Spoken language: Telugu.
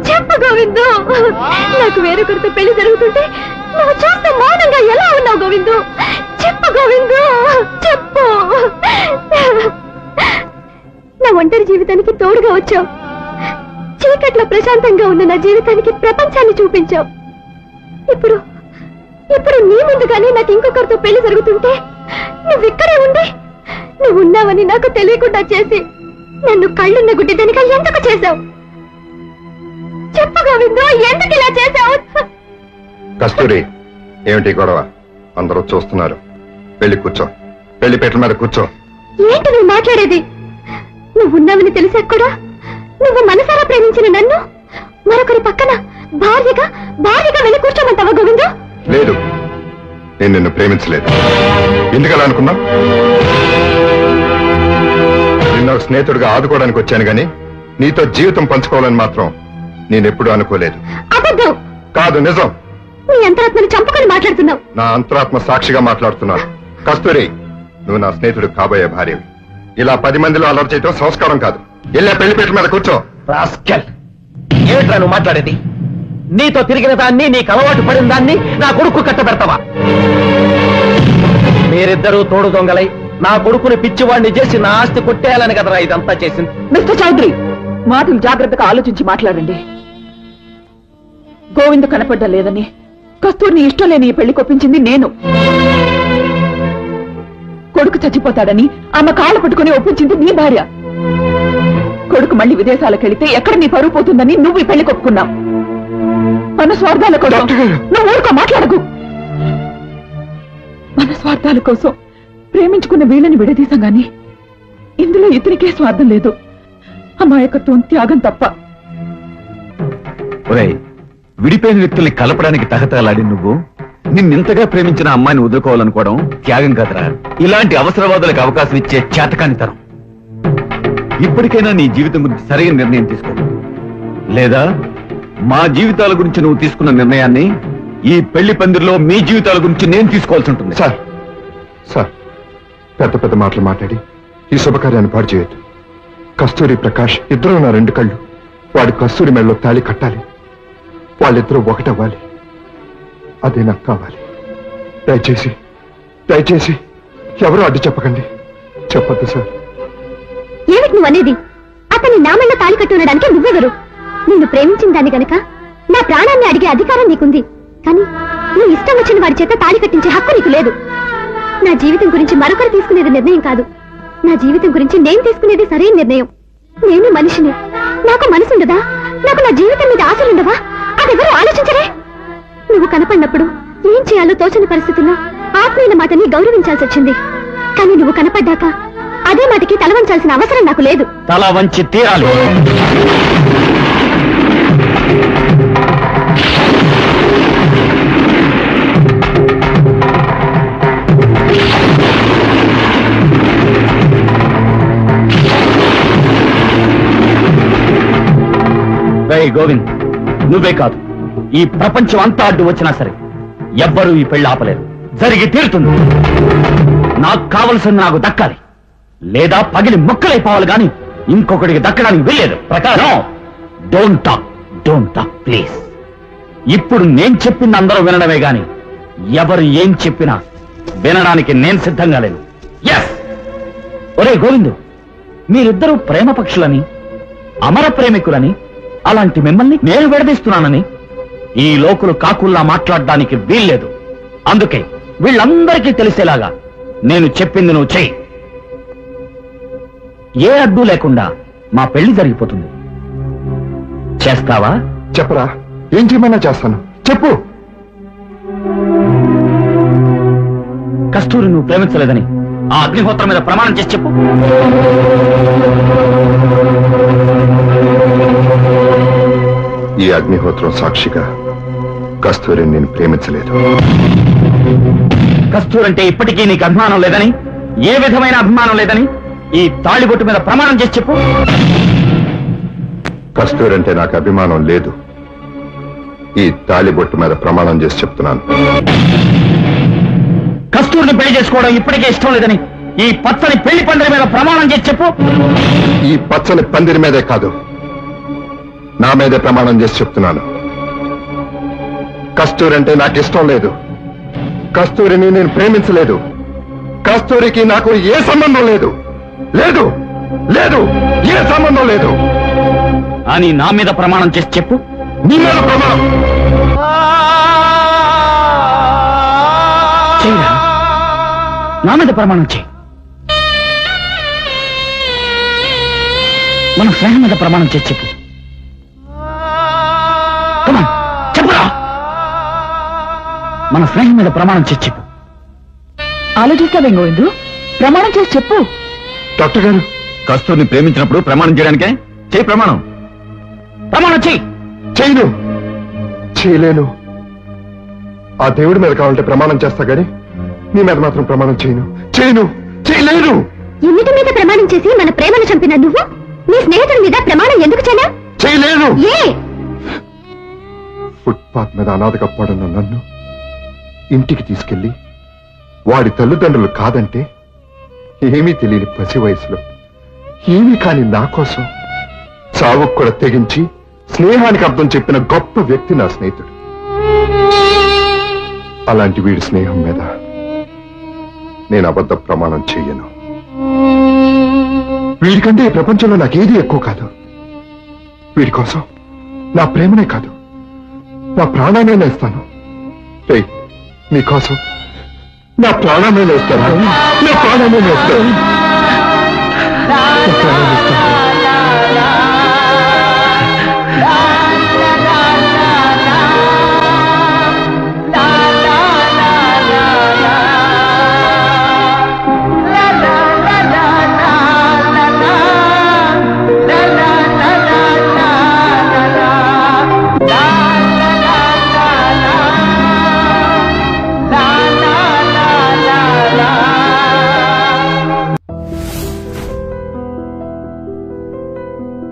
చెప్పు గోవిందు, నాకు వేరొకరితో పెళ్లి జరుగుతుంటే నువ్వు చూస్తే మౌనంగా ఎలా ఉన్నావు గోవిందు? చెప్పు గోవిందు, చెప్పు. నా ఒంటరి జీవితానికి తోడుగా వచ్చావు. చీకట్లో ప్రశాంతంగా ఉన్న నా జీవితానికి ప్రపంచాన్ని చూపించావు. ఇప్పుడు ఇప్పుడు నీ ముందుగానే నాకు ఇంకొకరితో పెళ్లి జరుగుతుంటే నువ్వు ఇక్కడే ఉండి నువ్వు ఉన్నావని నాకు తెలియకుండా చేసి నన్ను కళ్ళున్న గుడ్డిదనిగా ఎందుకు చేశావు? చెప్పు గోవిందు, ఎందుకు ఇలా చేశావు? కస్తూరి, ఏమిటి గొడవ? అందరూ చూస్తున్నారు. వెళ్ళి కూర్చో, పెళ్లి పీటల మీద కూర్చో. ఏంటి నువ్వు మాట్లాడేది? నువ్వు ఉన్నావని తెలిసాక కూడా నువ్వు మనసారా ప్రేమించిన నన్ను మరొకరి పక్కన భార్యగా వెళ్ళి కూర్చోమంటావా గోవిందు? లేదు, నేను నిన్ను ప్రేమించలేదు. ఎందుకలా అనుకున్నా? నిన్న స్నేహితుడిగా ఆదుకోవడానికి వచ్చాను గాని నీతో జీవితం పంచుకోవాలని మాత్రం నేనెప్పుడూ అనుకోలేదు. అబద్ధం. కాదు, నిజం. నీ అంతరాత్మని చంపుకొని మాట్లాడుతున్నావు. నా అంతరాత్మ సాక్షిగా మాట్లాడుతున్నాను. కస్తూరి, నువ్వు నా స్నేహితుడు కాబోయే భార్యవి. ఇలా 10 మందిలో అలర్ట్ చేయటం సంస్కారం కాదు. వెళ్ళే పెళ్లి పీటల మీద కూర్చో. రాస్కెల్, ఏమిట్రా నువ్వు మాట్లాడేది? నీతో తిరిగిన దాన్ని, నీకు అలవాటు పడిన దాన్ని నా కొడుకు కట్టబెడతావా? మీరిద్దరూ తోడు దొంగలై నా కొడుకుని పిచ్చివాడిని చేసి నా ఆస్తి కొట్టేయాలని కదరా ఇదంతా చేసింది. మిస్టర్ చౌదరి, మాటలు జాగ్రత్తగా ఆలోచించి మాట్లాడండి. గోవిందు కనపడ్డా లేదని కస్తూరిని ఇష్టం లేని ఈ పెళ్లి కొప్పించింది నేను. కొడుకు చచ్చిపోతాడని ఆమె కాళ్ళు పట్టుకుని ఒప్పించింది నీ భార్య. కొడుకు మళ్ళీ విదేశాలకు వెళితే ఎక్కడ నీ పరువు పోతుందని నువ్వు ఈ పెళ్లి కొప్పుకున్నావు. మన స్వార్థాల కోసం నువ్వు ఊరుకో, మాట్లాడకు. మన స్వార్థాల కోసం ప్రేమించుకున్న వీళ్ళని విడదీశాం గాని ఇందులో ఇతనికే స్వార్థం లేదు. అమాయకత్వం, త్యాగం తప్ప. విడిపోయిన వ్యక్తుల్ని కలపడానికి తహతలాడి నువ్వు నిన్నింతగా ప్రేమించిన అమ్మాయిని వదులుకోవాలనుకోవడం త్యాగం కదరా. ఇలాంటి అవసరవాదులకు అవకాశం ఇచ్చే చేతకానితనం. ఇప్పటికైనా నీ జీవితం గురించి సరైన నిర్ణయం తీసుకో, లేదా మా జీవితాల గురించి నువ్వు తీసుకున్న నిర్ణయాన్ని ఈ పెళ్లి పందిరిలో మీ జీవితాల గురించి నేను తీసుకోవాల్సి ఉంటుంది. సార్, సార్, పెద్ద పెద్ద మాటలు మాట్లాడి ఈ శుభకార్యాన్ని పాడు చేయొద్దు. కస్తూరి, ప్రకాష్ ఇద్దరు నా 2 కళ్ళు. వాడు కస్తూరి మెడలో తాళి కట్టాలి. వాళ్ళిద్దరూ ఒకటవ్వాలి. అదే నాకు కావాలి. దయచేసి దయచేసి ఎవరూ అడ్డు చెప్పకండి. చెప్పొద్దు సార్. ఏమిటి నువ్వు అనేది? అతన్ని నా మెళ్ళ తాళి కట్టునడానికి నువ్వెవరు? నిన్ను ప్రేమించిన దాన్ని గనక నా ప్రాణాన్ని అడిగే అధికారం నీకుంది. కానీ నీ ఇష్టం వచ్చిన వాడి చేత తాళి కట్టించే హక్కు నీకు లేదు. నా జీవితం గురించి మరొకరు తీసుకునేది నిర్ణయం కాదు. నా జీవితం గురించి నేను తీసుకునేది సరైన నిర్ణయం. నేను మనిషిని. నాకు మనసుండదా? నాకు నా జీవితం మీద ఆశలుండవా? అదెవరూ ఆలోచించరే. నువ్వు కనపడినప్పుడు ఏం చేయాలో తోచని పరిస్థితుల్లో ఆత్మీయుల మాటని గౌరవించాల్సి వచ్చింది. కానీ నువ్వు కనపడ్డాక అదే మాటకి తల వంచాల్సిన అవసరం నాకు లేదు. తల వంచి తీరాలి. గోవింద్, నువ్వే కాదు, ఈ ప్రపంచం అంతా అడ్డు వచ్చినా సరే ఎవ్వరూ ఈ పెళ్లి ఆపలేరు. జరిగి తీరుతుంది. నాకు కావలసింది నాకు దక్కాలి, లేదా పగిలి ముక్కలైపోవాలి గాని ఇంకొకటికి దక్కడానికి వీల్లేదు. ప్రకారం డోంట్ టాక్ ప్లీజ్. ఇప్పుడు నేను చెప్పింది అందరూ వినడమే గాని ఎవరు ఏం చెప్పినా వినడానికి నేను సిద్ధంగా లేను. ఎస్. ఒరే గోవిందు, మీరిద్దరూ ప్రేమ పక్షులని, అమర ప్రేమికులని, అలాంటి మిమ్మల్ని నేను విడదీస్తున్నానని ఈ లోకులు కాకుల్లా మాట్లాడడానికి వీల్లేదు. అందుకే వీళ్ళందరికీ తెలిసేలాగా నేను చెప్పింది నువ్వు చెయ్యి. ఏ అడ్డు లేకుండా మా పెళ్లి జరిగిపోతుంది. చేస్తావా? చెప్పరా, ఏం చేయమన్నా చేస్తాను. చెప్పు. కస్తూరి నువ్వు ప్రేమించలేదని ఆ అగ్నిహోత్రం మీద ప్రమాణం చేసి చెప్పు. ఈ అగ్నిహోత్రం సాక్షిగా కస్తూరిని నేను ప్రేమించలేదు. కస్తూరంటే ఇప్పటికీ నీకు అభిమానం లేదని, ఏ విధమైన అభిమానం లేదని ఈ తాళిబొట్టు మీద ప్రమాణం చేసి చెప్పు. కస్తూరంటే నాకు అభిమానం లేదు. ఈ తాళిబొట్టు మీద ప్రమాణం చేసి చెప్తున్నాను. కస్తూరిని పెళ్లి చేసుకోవడం ఇప్పటికే ఇష్టం లేదని ఈ పచ్చని పెళ్లి పందిరి మీద ప్రమాణం చేసి చెప్పు. ఈ పచ్చని పందిరి మీదే కాదు, నా మీదే ప్రమాణం చేసి చెప్తున్నాను. కస్తూరంటే నాకు ఇష్టం లేదు. కస్తూరిని నేను ప్రేమించలేదు. కస్తూరికి నాకు ఏ సంబంధం లేదు. లేదు లేదు ఏ సంబంధం లేదు అని నా మీద ప్రమాణం చేసి చెప్పు. నీ మీద ప్రమాణం. చెయ్యరా, నా మీద ప్రమాణం చేయి. మన స్నేహం మీద ప్రమాణం చేసి చెప్పు. Come on, చెప్పురా. మన స్నేహం మీద ప్రమాణం చేసి చెప్పు. ఆలోచిస్తావేం గోవిందు? ప్రమాణం చేసి చెప్పు. డాక్టర్ గారు, కస్తూరిని ప్రేమించినప్పుడు ప్రమాణం చేయడానికే చేయి ప్రమాణం. ప్రమాణం చేయి. చేయను, చేయలేను. ఆ దేవుడి మీద కావాలంటే ప్రమాణం చేస్తా గాని నీ మీద మాత్రం ప్రమాణం చేయను. చేయను, చేయలేను. ఎన్నిటి మీద ప్రమాణం చేసి మన ప్రేమను చంపిన నువ్వు నీ స్నేహితుడి మీద ప్రమాణం ఎందుకు చేయనా? చేయలేను. ఏ ఫుట్పాత్ మీద అనాథగా పడున్న నన్ను ఇంటికి తీసుకెళ్లి వాడి తల్లిదండ్రులు కాదంటే ఏమీ తెలియని పసి వయసులో ఏమీ కాని నా కోసం చావుకు కూడా తెగించి స్నేహానికి అర్థం చెప్పిన గొప్ప వ్యక్తి నా స్నేహితుడు. అలాంటి వీడి స్నేహం మీద నేను అబద్ధ ప్రమాణం చెయ్యను. వీడికంటే ఈ ప్రపంచంలో నాకేది ఎక్కువ కాదు. వీడి కోసం నా ప్రేమనే కాదు, నా ప్రాణాన్ని నేస్తాను. రేయ్, నీకోసం నా ప్రాణాన్ని నేస్తాను. నా ప్రాణాన్ని నేస్తాను.